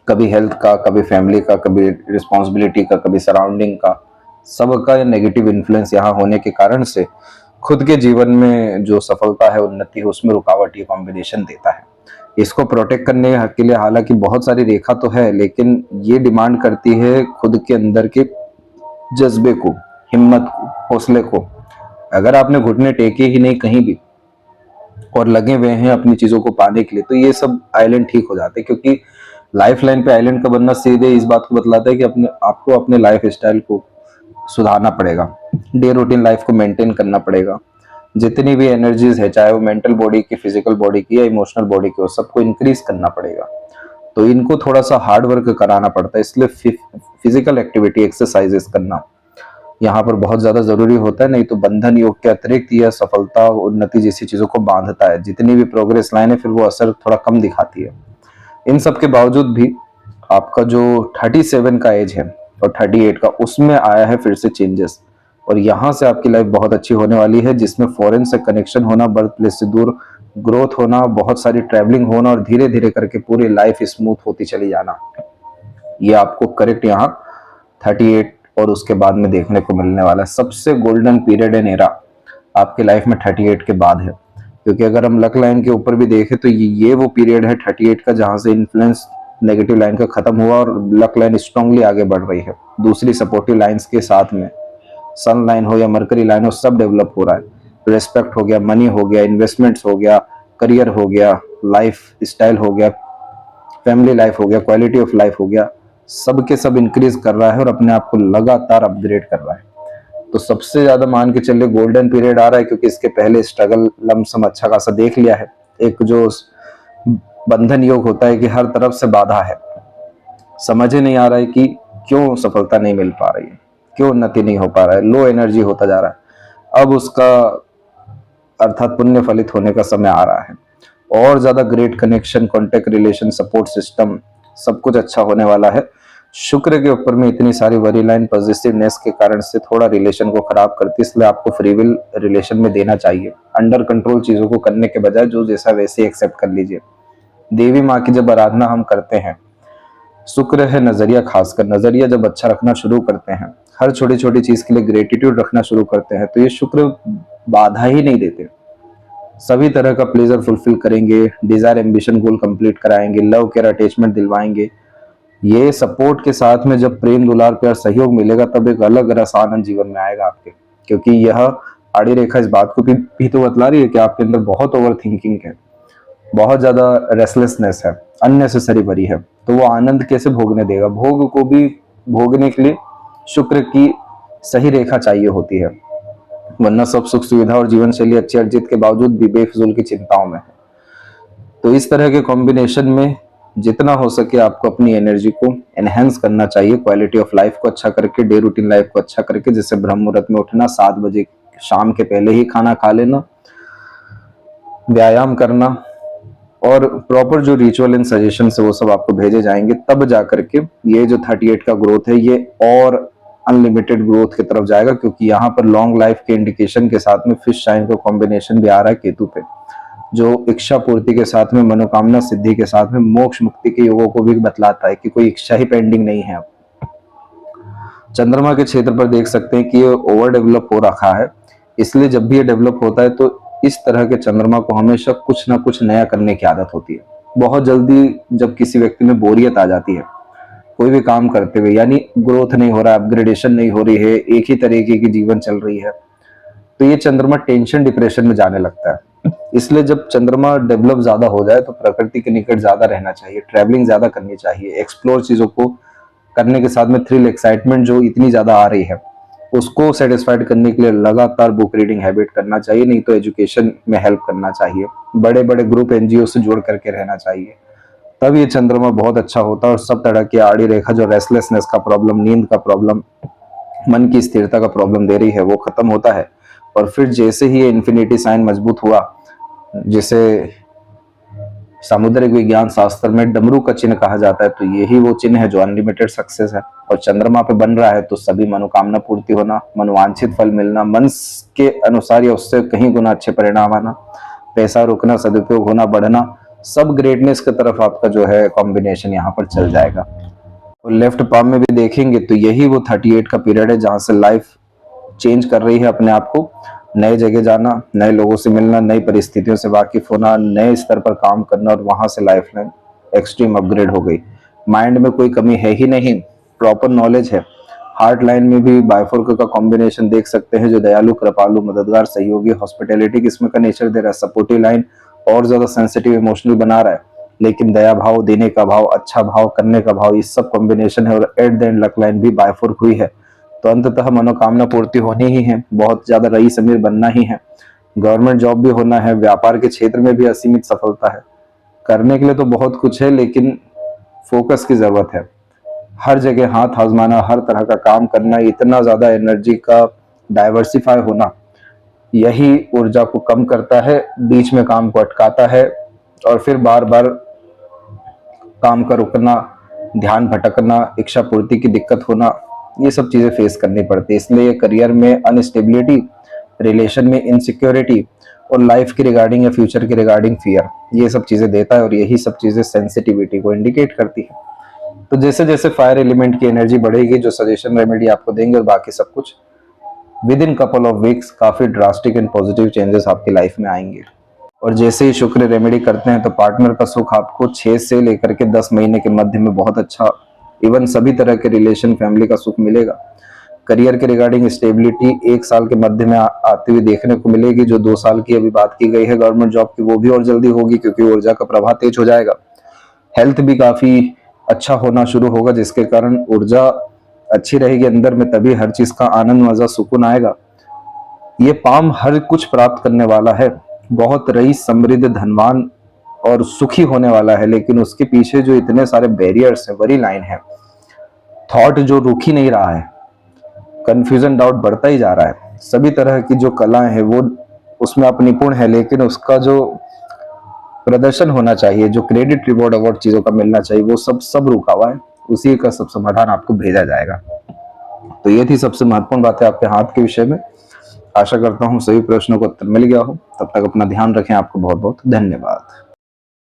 S1: कभी हेल्थ का, कभी फैमिली का, कभी रिस्पॉन्सिबिलिटी का, कभी सराउंडिंग का, सबका नेगेटिव इन्फ्लुएंस यहाँ होने के कारण से खुद के जीवन में जो सफलता है, उन्नति है, उसमें रुकावट ये कॉम्बिनेशन देता है। इसको प्रोटेक्ट करने के लिए हालांकि बहुत सारी रेखा तो है, लेकिन ये डिमांड करती है खुद के अंदर के जज्बे को, हिम्मत को, हौसले को। अगर आपने घुटने टेके ही नहीं कहीं भी और लगे हुए हैं अपनी चीजों को पाने के लिए, तो ये सब आइलैंड ठीक हो जाते हैं। क्योंकि लाइफ लाइन पे आइलैंड का बनना सीधे इस बात को बतलाता है कि आपको अपने लाइफ स्टाइल को सुधारना पड़ेगा, डे रूटीन लाइफ को मेंटेन करना पड़ेगा, जितनी भी एनर्जीज है, चाहे वो मेंटल बॉडी की, फिजिकल बॉडी की या इमोशनल बॉडी की हो, सबको इंक्रीज करना पड़ेगा। तो इनको थोड़ा सा हार्ड वर्क कराना पड़ता है, इसलिए फिजिकल एक्टिविटी, एक्सरसाइजेस करना यहाँ पर बहुत ज्यादा जरूरी होता है। नहीं तो बंधन योग के अतिरिक्त यह सफलता, उन्नति जैसी चीजों को बांधता है। जितनी भी प्रोग्रेस लाइन है फिर वो असर थोड़ा कम दिखाती है। इन सब के बावजूद भी आपका जो 37 का एज है और 38 का, उसमें आया है फिर से चेंजेस, और यहाँ से आपकी लाइफ बहुत अच्छी होने वाली है, जिसमें फॉरेन से कनेक्शन होना, बर्थ प्लेस से दूर ग्रोथ होना, बहुत सारी ट्रैवलिंग होना और धीरे धीरे करके पूरी लाइफ स्मूथ होती चली जाना। ये आपको करेक्ट यहाँ 38 और उसके बाद में देखने को मिलने वाला है। सबसे गोल्डन पीरियड एंड एरा आपके लाइफ में 38 के बाद है, क्योंकि अगर हम लक लाइन के ऊपर भी देखें तो ये वो पीरियड है 38 का जहां से इन्फ्लुएंस नेगेटिव लाइन का खत्म हुआ और लक लाइन स्ट्रांगली आगे बढ़ रही है। दूसरी सपोर्टिव लाइंस के साथ में सन लाइन हो या मरकरी लाइन हो, सब डेवलप हो रहा है। रेस्पेक्ट हो गया, मनी हो गया, इन्वेस्टमेंट्स हो गया, करियर हो गया, लाइफ स्टाइल हो गया, फैमिली लाइफ हो गया, क्वालिटी ऑफ लाइफ हो गया, सब के सब इंक्रीज कर रहा है और अपने आप को लगातार अपग्रेड कर रहा है। तो सबसे ज्यादा मान के चलिए गोल्डन पीरियड आ रहा है, क्योंकि इसके पहले स्ट्रगल लमसम अच्छा खासा देख लिया है। एक जो बंधन योग होता है कि हर तरफ से बाधा है, समझ ही नहीं आ रहा है कि क्यों सफलता नहीं मिल पा रही है, क्यों उन्नति नहीं हो पा रहा है, लो एनर्जी होता जा रहा है। अब उसका अर्थात पुण्य फलित होने का समय आ रहा है। और ज्यादा great connection, contact, relation, support system, सब कुछ अच्छा होने वाला है। शुक्र के ऊपर में इतनी सारी वरी लाइन पॉजिटिवनेस के कारण से थोड़ा रिलेशन को खराब करती है, इसलिए आपको फ्री विल रिलेशन में देना चाहिए। अंडर कंट्रोल चीजों को करने के बजाय जो जैसा वैसे एक्सेप्ट कर लीजिए। देवी माँ की जब आराधना हम करते हैं, शुक्र है नजरिया, खासकर नजरिया जब अच्छा रखना शुरू करते हैं, हर छोटी छोटी चीज के लिए ग्रेटिट्यूड रखना शुरू करते हैं, तो ये शुक्र बाधा ही नहीं देते। सभी तरह का प्लेजर फुलफिल करेंगे, डिजायर, एम्बिशन, गोल कंप्लीट कराएंगे, लव केयर, अटैचमेंट दिलवाएंगे। ये सपोर्ट के साथ में जब प्रेम, दुलार, प्यार, सहयोग मिलेगा, तब एक अलग रस आनंद जीवन में आएगा आपके। क्योंकि यह आड़ी रेखा इस बात को भी तो बतला रही है कि आपके अंदर बहुत ओवर थिंकिंग है, बहुत ज्यादा रेस्टलेसनेस है, अननेसेसरी वरी है। तो वो आनंद कैसे भोगने देगा? भोग को भी भोगने के लिए शुक्र की सही रेखा चाहिए होती है, वरना सब सुख सुविधा और जीवन शैली अच्छी अर्जित के बावजूद भी बेफिजूल की चिंताओं में है। तो इस तरह के कॉम्बिनेशन में जितना हो सके आपको अपनी एनर्जी को एनहेंस करना चाहिए, क्वालिटी ऑफ लाइफ को अच्छा करके, डे रूटीन लाइफ को अच्छा करके, जैसे ब्रह्म मुहूर्त में उठना, 7 बजे शाम के पहले ही खाना खा लेना, व्यायाम करना, और प्रॉपर जो रिचुअल एंड सजेशन है वो सब आपको भेजे जाएंगे। तब जाकर के ये जो 38 का ग्रोथ है ये और अनलिमिटेड ग्रोथ की तरफ जाएगा, क्योंकि यहाँ पर लॉन्ग लाइफ के इंडिकेशन के साथ में फिश साइन का कॉम्बिनेशन भी आ रहा है केतु पे, जो इच्छा पूर्ति के साथ में, मनोकामना सिद्धि के साथ में मोक्ष मुक्ति के योगों को भी बतलाता है कि कोई इच्छा ही पेंडिंग नहीं है। चंद्रमा के क्षेत्र पर देख सकते हैं कि ये ओवर डेवलप हो रखा है, इसलिए जब भी ये डेवलप होता है तो इस तरह के चंद्रमा को हमेशा कुछ ना कुछ नया करने की आदत होती है। बहुत जल्दी जब किसी व्यक्ति में बोरियत आ जाती है कोई भी काम करते हुए, यानी ग्रोथ नहीं हो रहा, अपग्रेडेशन नहीं हो रही है, एक ही तरीके की जीवन चल रही है, तो ये चंद्रमा टेंशन, डिप्रेशन में जाने लगता है। इसलिए जब चंद्रमा डेवलप ज्यादा हो जाए तो प्रकृति के निकट ज्यादा रहना चाहिए, ट्रैवलिंग ज्यादा करनी चाहिए, एक्सप्लोर चीजों को करने के साथ में थ्रिल, एक्साइटमेंट जो इतनी ज्यादा आ रही है उसको सेटिस्फाइड करने के लिए लगातार बुक रीडिंग हैबिट करना चाहिए, नहीं तो एजुकेशन में हेल्प करना चाहिए, बड़े बड़े ग्रुप एनजीओ से जोड़ करके रहना चाहिए। तब ये चंद्रमा बहुत अच्छा होता है और सब तरह की आड़ी रेखा, जो रेस्टलेसनेस का प्रॉब्लम, नींद का प्रॉब्लम, मन की स्थिरता का प्रॉब्लम दे रही है, वो खत्म होता है। और फिर जैसे ही ये इन्फिनिटी साइन मजबूत हुआ, जिसे सामुद्रिक विज्ञान शास्त्र में डमरू का चिन्ह कहा जाता है, तो यही वो चिन्ह है जो अनलिमिटेड सक्सेस है। और चंद्रमा पे बन रहा है तो सभी मनोकामना पूर्ति होना, मनोवांछित फल मिलना, मन के अनुसार या उससे कहीं गुना अच्छे परिणाम आना, पैसा रुकना, सदुपयोग होना, बढ़ना, सब ग्रेटनेस की तरफ आपका जो है कॉम्बिनेशन यहाँ पर चल जाएगा। और लेफ्ट पाम में भी देखेंगे तो यही वो 38 का पीरियड है जहां से लाइफ चेंज कर रही है अपने आप को, नए जगह जाना, नए लोगों से मिलना, नई परिस्थितियों से वाकिफ होना, नए स्तर पर काम करना, और वहां से लाइफ लाइन एक्सट्रीम अपग्रेड हो गई। माइंड में कोई कमी है ही नहीं, प्रॉपर नॉलेज है। हार्ट लाइन में भी बायफोर्क का कॉम्बिनेशन देख सकते हैं, जो दयालु, कृपालु, मददगार, सहयोगी, हॉस्पिटैलिटी किस्म का नेचर दे रहा है। सपोर्टिव लाइन और ज्यादा सेंसिटिव, इमोशनल बना रहा है, लेकिन दया भाव, देने का भाव, अच्छा भाव, करने का भाव, ये सब कॉम्बिनेशन है। और at the end luck line भी बायफोर्क हुई है, तो अंततः मनोकामना पूर्ति होनी ही है, बहुत ज्यादा रईस अमीर बनना ही है। गवर्नमेंट जॉब भी होना है, व्यापार के क्षेत्र में भी असीमित सफलता है। करने के लिए तो बहुत कुछ है, लेकिन फोकस की जरूरत है। हर जगह हाथ आजमाना, हर तरह का काम करना, इतना ज्यादा एनर्जी का डाइवर्सिफाई होना, यही ऊर्जा को कम करता है, बीच में काम को अटकाता है और फिर बार बार काम का रुकना, ध्यान भटकना, इच्छा पूर्ति की दिक्कत होना, ये सब चीजें फेस करनी पड़ती है। इसलिए करियर में अनस्टेबिलिटी, रिलेशन में इनसिक्योरिटी और लाइफ के रिगार्डिंग या फ्यूचर के रिगार्डिंग फियर, ये सब चीजें देता है और यही सब चीजें सेंसिटिविटी को इंडिकेट करती है। तो जैसे जैसे फायर एलिमेंट की एनर्जी बढ़ेगी, जो सजेशन रेमेडी आपको देंगे और बाकी सब कुछ, with in couple of weeks काफी ड्रास्टिक एंड पॉजिटिव चेंजेस आपकी लाइफ में आएंगे। और जैसे ही शुक्र रेमेडी करते हैं तो पार्टनर का सुख आपको 6 से लेकर के 10 महीने के मध्य में बहुत अच्छा, इवन सभी तरह के रिलेशन, फैमिली का सुख मिलेगा। करियर के रिगार्डिंग स्टेबिलिटी 1 साल के मध्य में आती हुई देखने को मिलेगी। जो 2 साल की अभी बात की गई है गवर्नमेंट जॉब की, वो भी और जल्दी होगी क्योंकि ऊर्जा का प्रवाह तेज हो जाएगा। हेल्थ भी काफी अच्छा होना शुरू होगा, जिसके कारण ऊर्जा अच्छी रहेगी अंदर में, तभी हर चीज का आनंद, मजा, सुकून आएगा। ये पाम हर कुछ प्राप्त करने वाला है, बहुत रईस, समृद्ध, धनवान और सुखी होने वाला है, लेकिन उसके पीछे जो इतने सारे बैरियर्स है, बड़ी लाइन है। थॉट जो रुक ही नहीं रहा है, कंफ्यूजन, डाउट बढ़ता ही जा रहा है। सभी तरह की जो कलाएं हैं वो उसमें आप निपुण है, लेकिन उसका जो प्रदर्शन होना चाहिए, जो क्रेडिट, रिवॉर्ड, अवार्ड चीजों का मिलना चाहिए, वो सब रुका हुआ है। उसी का सब समाधान आपको भेजा जाएगा। तो ये थी सबसे महत्वपूर्ण बातें आपके हाथ के विषय में। आशा करता हूँ सभी प्रश्नों का उत्तर मिल गया हो। तब तक अपना ध्यान रखें। आपको बहुत बहुत धन्यवाद।